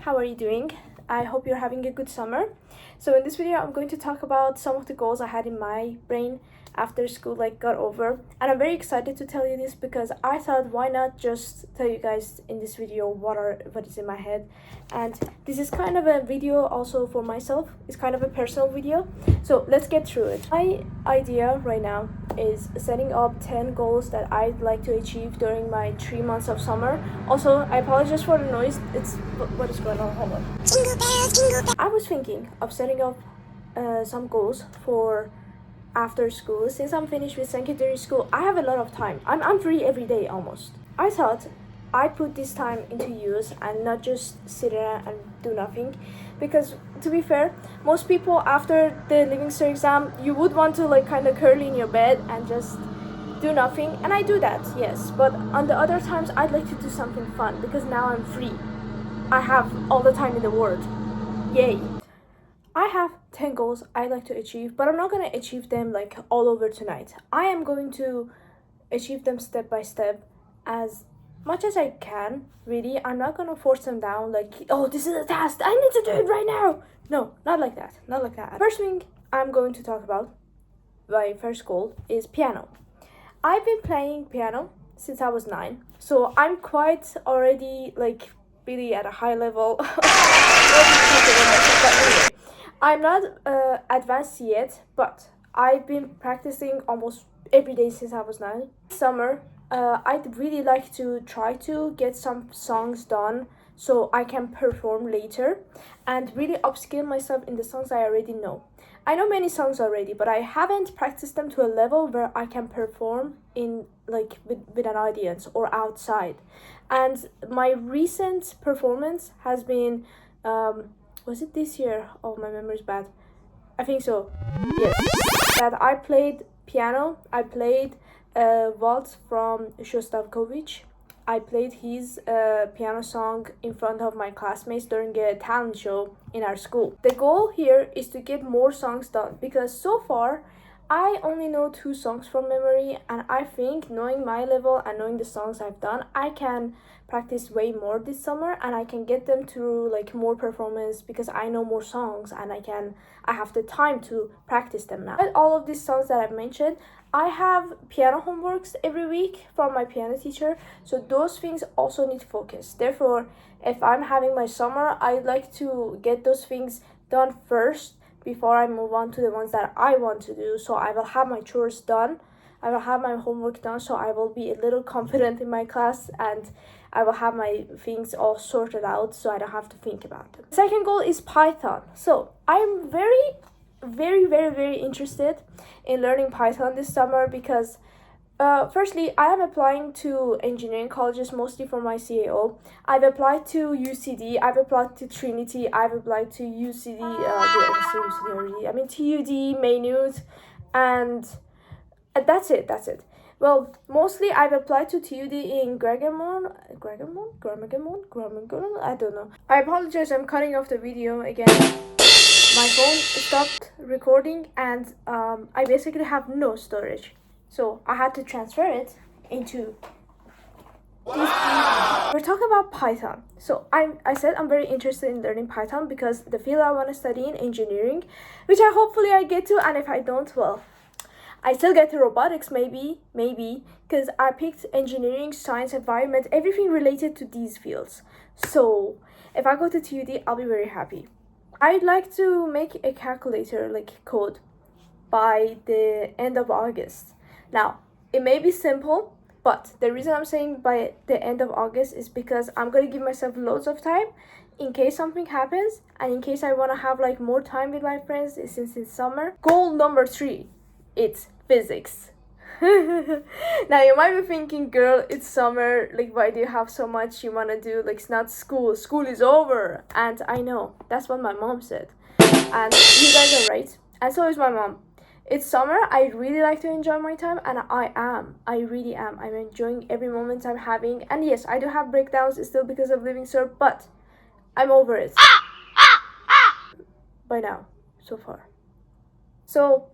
how are you doing? I hope you're having a good summer. So in this video, I'm going to talk about some of the goals I had in my brain after school got over, and I'm very excited to tell you this because I thought, why not just tell you guys in this video what is in my head. And this is kind of a video also for myself. It's kind of a personal video, so let's get through it. My idea right now is setting up 10 goals that I'd like to achieve during my 3 months of summer. Also, I apologize for the noise. What is going on? Hold on. Jingle bells, jingle bells. I was thinking of setting up some goals for after school. Since I'm finished with secondary school, I have a lot of time. I'm free every day almost. I thought I'd put this time into use and not just sit there and do nothing, because to be fair, most people after the Living Cert exam, you would want to kind of curl in your bed and just do nothing, and I do that, yes, but on the other times I'd like to do something fun because now I'm free. I have all the time in the world. Yay. I have 10 goals I'd like to achieve, but I'm not going to achieve them all over tonight. I am going to achieve them step by step as much as I can, really. I'm not going to force them down oh, this is a task, I need to do it right now. No, not like that, not like that. First thing I'm going to talk about, my first goal, is piano. I've been playing piano since I was 9, so I'm quite already really at a high level. I'm not advanced yet, but I've been practicing almost every day since I was 9. Summer, I'd really like to try to get some songs done so I can perform later and really upskill myself in the songs I already know. I know many songs already, but I haven't practiced them to a level where I can perform in with an audience or outside. And my recent performance has been was it this year? Oh, my memory's bad. I think so. Yes. That I played piano. I played Waltz from Shostakovich. I played his piano song in front of my classmates during a talent show in our school. The goal here is to get more songs done because so far I only know 2 songs from memory, and I think knowing my level and knowing the songs I've done, I can practice way more this summer and I can get them through more performance because I know more songs and I have the time to practice them now. But all of these songs that I've mentioned, I have piano homeworks every week from my piano teacher, so those things also need focus. Therefore, if I'm having my summer, I'd like to get those things done first before I move on to the ones that I want to do. So I will have my chores done, I will have my homework done, so I will be a little confident in my class and I will have my things all sorted out so I don't have to think about them. Second goal is Python. So I'm very interested in learning Python this summer because firstly, I am applying to engineering colleges mostly for my CAO. I've applied to UCD, I've applied to Trinity, I've applied to UCD, TUD, Maynooth, and that's it. Well, mostly I've applied to TUD in Grammar, I don't know. I apologize, I'm cutting off the video again. My phone stopped recording and I basically have no storage. So I had to transfer it into these. We're talking about Python. So I said I'm very interested in learning Python because the field I want to study in engineering, which hopefully I get to, and if I don't, well, I still get to robotics maybe, because I picked engineering, science, environment, everything related to these fields. So if I go to TUD, I'll be very happy. I'd like to make a calculator code by the end of August. Now, it may be simple, but the reason I'm saying by the end of August is because I'm going to give myself loads of time in case something happens and in case I want to have more time with my friends since it's summer. Goal number 3, it's physics. Now you might be thinking, girl, it's summer, why do you have so much you want to do? It's not school is over. And I know, that's what my mom said, and you guys are right, and so is my mom. It's summer, I really like to enjoy my time, and I really am. I'm enjoying every moment I'm having, and yes, I do have breakdowns still because of Living Cert, but I'm over it by now, so far. So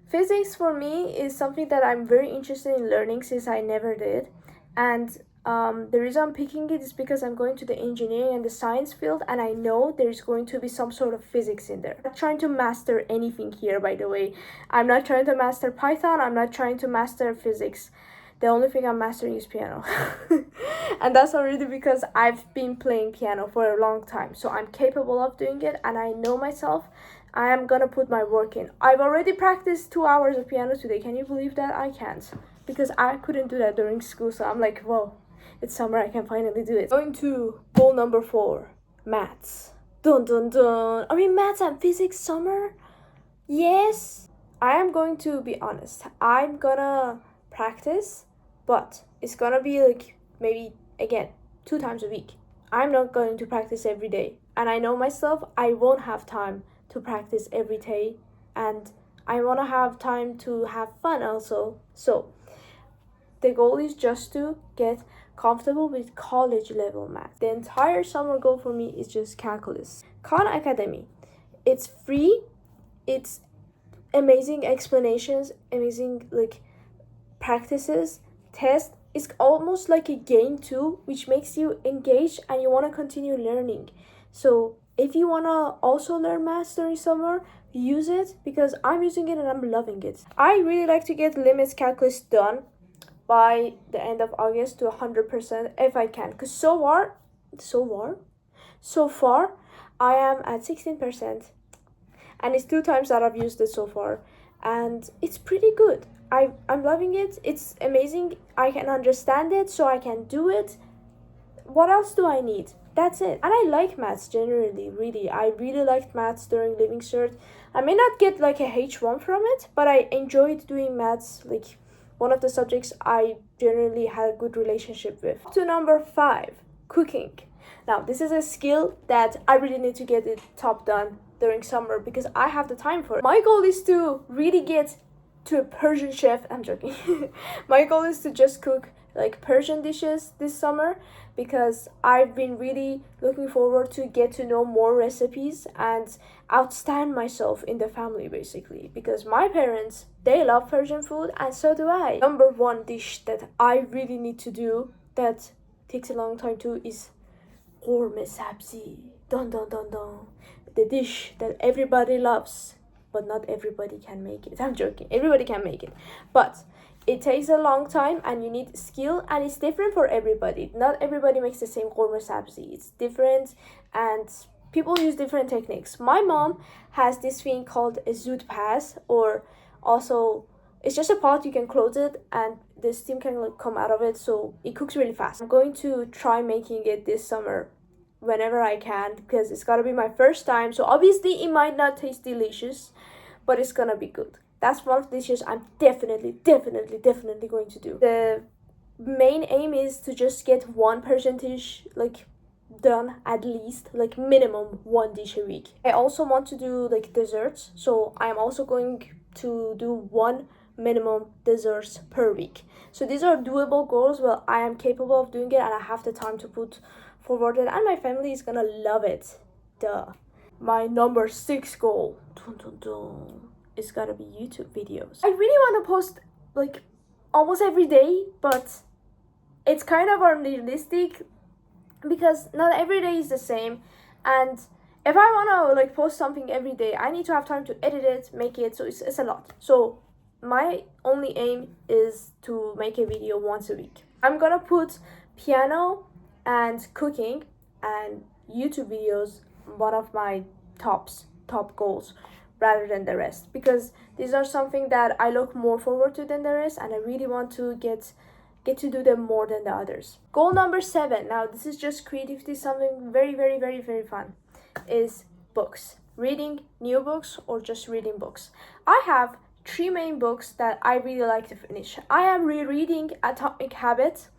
physics for me is something that I'm very interested in learning since I never did, and The reason I'm picking it is because I'm going to the engineering and the science field, and I know there's going to be some sort of physics in there. I'm not trying to master anything here, by the way. I'm not trying to master Python. I'm not trying to master physics. The only thing I'm mastering is piano. And that's already because I've been playing piano for a long time. So I'm capable of doing it, and I know myself. I am gonna put my work in. I've already practiced 2 hours of piano today. Can you believe that? I can't. Because I couldn't do that during school. So I'm like, whoa. It's summer, I can finally do it. Going to goal number 4, maths. Dun dun dun. I mean, maths and physics summer? Yes. I am going to be honest. I'm gonna practice, but it's gonna be like maybe, again, 2 times a week. I'm not going to practice every day. And I know myself, I won't have time to practice every day. And I wanna have time to have fun also. So, the goal is just to get comfortable with college level math. The entire summer goal for me is just calculus. Khan Academy. It's free. It's amazing explanations, amazing like practices, tests. It's almost like a game too, which makes you engaged and you want to continue learning. So if you want to also learn math during summer, use it, because I'm using it and I'm loving it. I really like to get limits calculus done by the end of August to 100% if I can, because so far I am at 16%, and it's 2 times that I've used it so far, and it's pretty good. I'm loving it. It's amazing. I can understand it, so I can do it. What else do I need? That's it. And I like maths generally, really. I really liked maths during Living Cert. I may not get like a H1 from it, but I enjoyed doing maths, like one of the subjects I generally had a good relationship with. To number 5, cooking. Now, this is a skill that I really need to get it top done during summer because I have the time for it. My goal is to really get to a Persian chef. I'm joking. My goal is to just cook like Persian dishes this summer, because I've been really looking forward to get to know more recipes and outstand myself in the family, basically, because my parents, they love Persian food and so do I. Number 1 dish that I really need to do that takes a long time too is gourmet sabzi. Dun dun dun dun. The dish that everybody loves, but not everybody can make it. I'm joking. Everybody can make it, but it takes a long time and you need skill, and it's different for everybody. Not everybody makes the same gourmet sabzi. It's different and people use different techniques. My mom has this thing called a zoot pass, or also it's just a pot, you can close it and the steam can like come out of it, so it cooks really fast. I'm going to try making it this summer whenever I can, because it's gotta be my first time, so obviously it might not taste delicious, but it's gonna be good. That's one of the dishes I'm definitely going to do. The main aim is to just get 1 percentage like done, at least like minimum 1 dish a week. I also want to do like desserts, so I'm also going to do 1 minimum desserts per week. So these are doable goals. Well, I am capable of doing it and I have the time to put forward it, and my family is gonna love it. Duh. My number 6 goal. Dun, dun, dun. It's gotta be YouTube videos. I really want to post like almost every day, but it's kind of unrealistic because not every day is the same, and if I want to like post something every day, I need to have time to edit it, make it, so it's a lot. So my only aim is to make a video once a week. I'm gonna put piano and cooking and YouTube videos one of my top goals rather than the rest, because these are something that I look more forward to than the rest, and I really want to get to do them more than the others. Goal number 7, now this is just creativity, something very fun, is books. Reading new books or just reading books. I have 3 main books that I really like to finish. I am rereading Atomic Habits,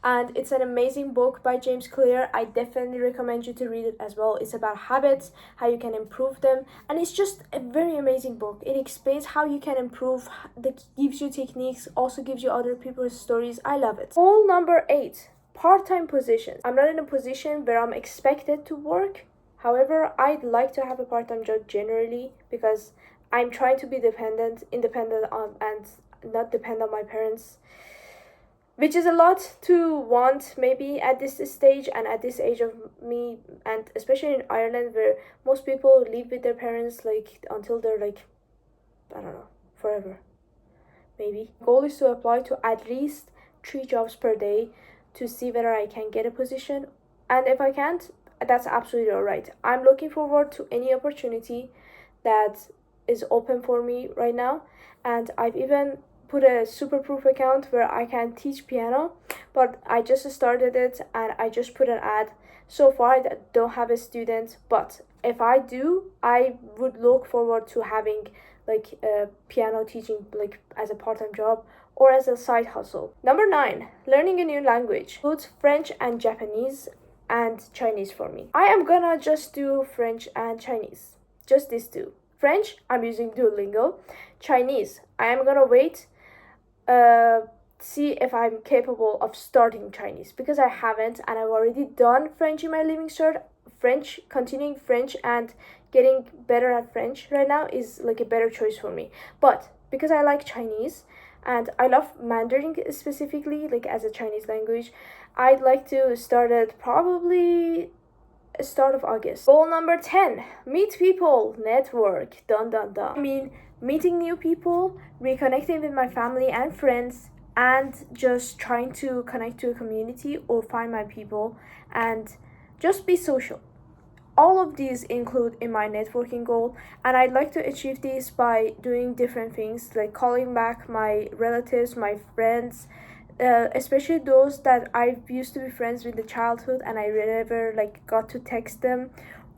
and it's an amazing book by James Clear. I definitely recommend you to read it as well. It's about habits, how you can improve them, and it's just a very amazing book. It explains how you can improve, that gives you techniques, also gives you other people's stories. I love it. Goal number 8, part-time positions. I'm not in a position where I'm expected to work. However, I'd like to have a part-time job generally, because I'm trying to be independent on, and not depend on my parents. which is a lot to want maybe at this stage and at this age of me, and especially in Ireland where most people live with their parents like until they're like, I don't know, forever maybe. Goal is to apply to at least 3 jobs per day to see whether I can get a position, and if I can't, that's absolutely all right. I'm looking forward to any opportunity that is open for me right now, and I've even put a superproof account where I can teach piano, but I just started it and I just put an ad. So far I don't have a student, but if I do, I would look forward to having like piano teaching like as a part-time job or as a side hustle. Number 9, learning a new language. Includes French and Japanese and Chinese for me. I am gonna just do French and Chinese, just these two. French, I'm using Duolingo. Chinese, I am gonna wait, see if I'm capable of starting Chinese, because I haven't and I've already done French in my Living Cert. French, continuing French and getting better at French right now is like a better choice for me. But because I like Chinese and I love Mandarin specifically, like as a Chinese language, I'd like to start it probably start of August. Goal number 10, meet people, network, dun dun dun. I mean, meeting new people, reconnecting with my family and friends, and just trying to connect to a community or find my people and just be social. All of these include in my networking goal, and I'd like to achieve this by doing different things like calling back my relatives, my friends, especially those that I used to be friends with in the childhood and I never like got to text them,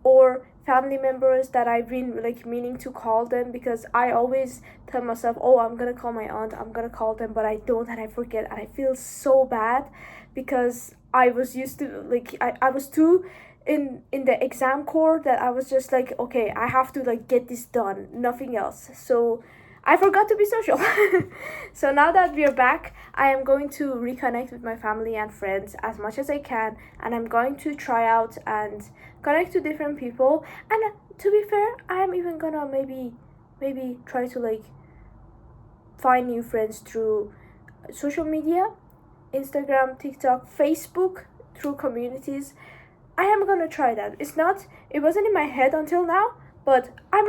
or family members that I've been like meaning to call them, because I always tell myself, oh, I'm gonna call my aunt, I'm gonna call them, but I don't and I forget and I feel so bad because I was used to like I was too in the exam core that I was just like, okay, I have to like get this done, nothing else. So I forgot to be social. So now that we are back, I am going to reconnect with my family and friends as much as I can, and I'm going to try out and connect to different people. And to be fair, I am even gonna maybe try to like find new friends through social media, Instagram, TikTok, Facebook, through communities. I am gonna try that. It wasn't in my head until now, but I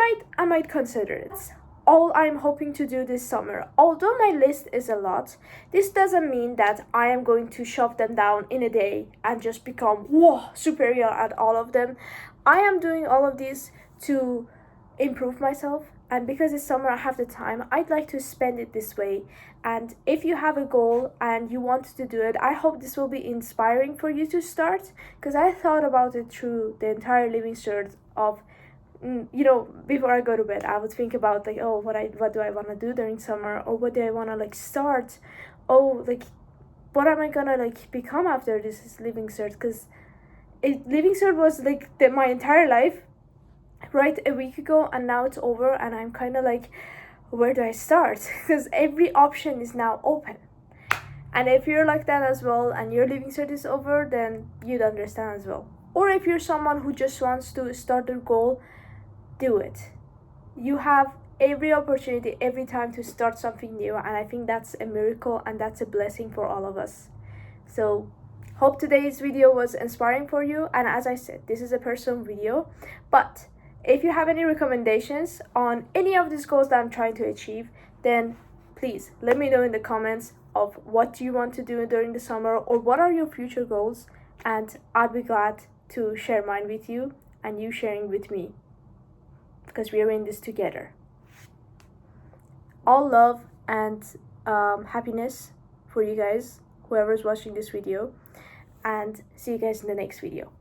might consider it. All I'm hoping to do this summer. Although my list is a lot, this doesn't mean that I am going to shove them down in a day and just become whoa superior at all of them. I am doing all of these to improve myself, and because it's summer I have the time, I'd like to spend it this way. And if you have a goal and you want to do it, I hope this will be inspiring for you to start, because I thought about it through the entire living cert of before I go to bed. I would think about like, oh, what do I want to do during summer, or what do I want to like start, oh, like what am I gonna like become after this living cert, because living cert was like my entire life right a week ago, and now it's over and I'm kind of like, where do I start? Because every option is now open. And if you're like that as well and your living cert is over, then you'd understand as well. Or if you're someone who just wants to start their goal, do it. You have every opportunity every time to start something new, and I think that's a miracle and that's a blessing for all of us. So hope today's video was inspiring for you, and as I said, this is a personal video, but if you have any recommendations on any of these goals that I'm trying to achieve, then please let me know in the comments of what do you want to do during the summer, or what are your future goals, and I'd be glad to share mine with you and you sharing with me, because we are in this together. All love and happiness for you guys, whoever's watching this video, and see you guys in the next video.